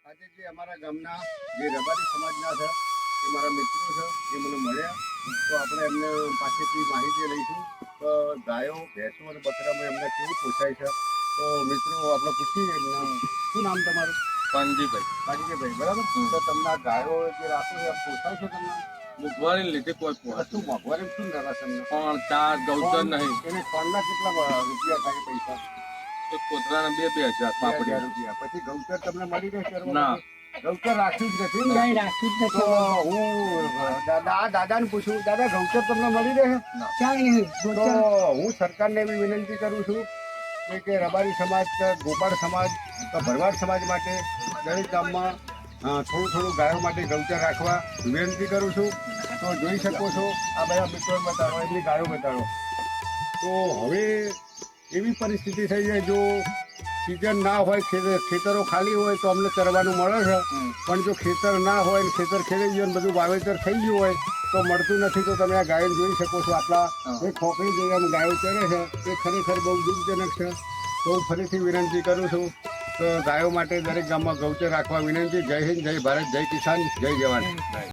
આજે જે અમારા ગામના જે રબારી સમાજના છે એ મારા મિત્રો છે એ મને મળ્યા, તો આપણે એમને પાસેથી માહિતી લઈશું કે ગાયો ભેંસો અને બકરામાં એમને કેવું પોસાય છે. તો મિત્રો આપણે પૂછીએ એમના, શું નામ તમારું? કાનજીભાઈ, બરાબર. તો તમને આ ગાયો જે રાખો છો એમ પોસાય છે તમને? મોંઘવારી લીધે કોઈ શું મોંઘવારી શું નરા તમને? પણ ચાર ગૌચર નહીં, એને ફોનના કેટલા રૂપિયા થાય પૈસા? એક કોતરાના 2,000 પાપડી. રૂપિયા. પછી ગૌચર તમને મળી રહેશે? ના. ગૌચર રાખ્યું જ નથી ને? નહીં રાખ્યું જ તો નથી. હું દાદાને પૂછું, દાદા ગૌચર તમને મળી રહે? ક્યાંય નહીં. તો હું સરકારને એવી વિનંતી કરું છું કે રબારી સમાજ, ગોપાળ સમાજ, ભરવાડ સમાજ માટે દરેક ગામમાં થોડું થોડું ગાયો માટે ગૌચર રાખવા વિનંતી કરું છું. તો જોઈ શકો છો આ બધા મિત્રો બતાડો, એમની ગાયો બતાડો. તો હવે એવી પરિસ્થિતિ થઈ જાય, જો સિઝન ના હોય, ખેતરો ખાલી હોય તો અમને ચરવાનું મળે છે, પણ જો ખેતર ના હોય ને ખેતર ખેડાઈ ગયું બધું વાવેતર થઈ ગયું હોય તો મળતું નથી. તો તમે આ ગાયો જોઈ શકો છો, આપણા એ ખોખરી જગ્યામાં ગાયો ચરે છે, એ ખરેખર બહુ દુઃખજનક છે. તો હું ફરીથી વિનંતી કરું છું તો ગાયો માટે દરેક ગામમાં ગૌચર રાખવા વિનંતી. જય હિન્દ, જય ભારત, જય કિસાન, જય જવાન.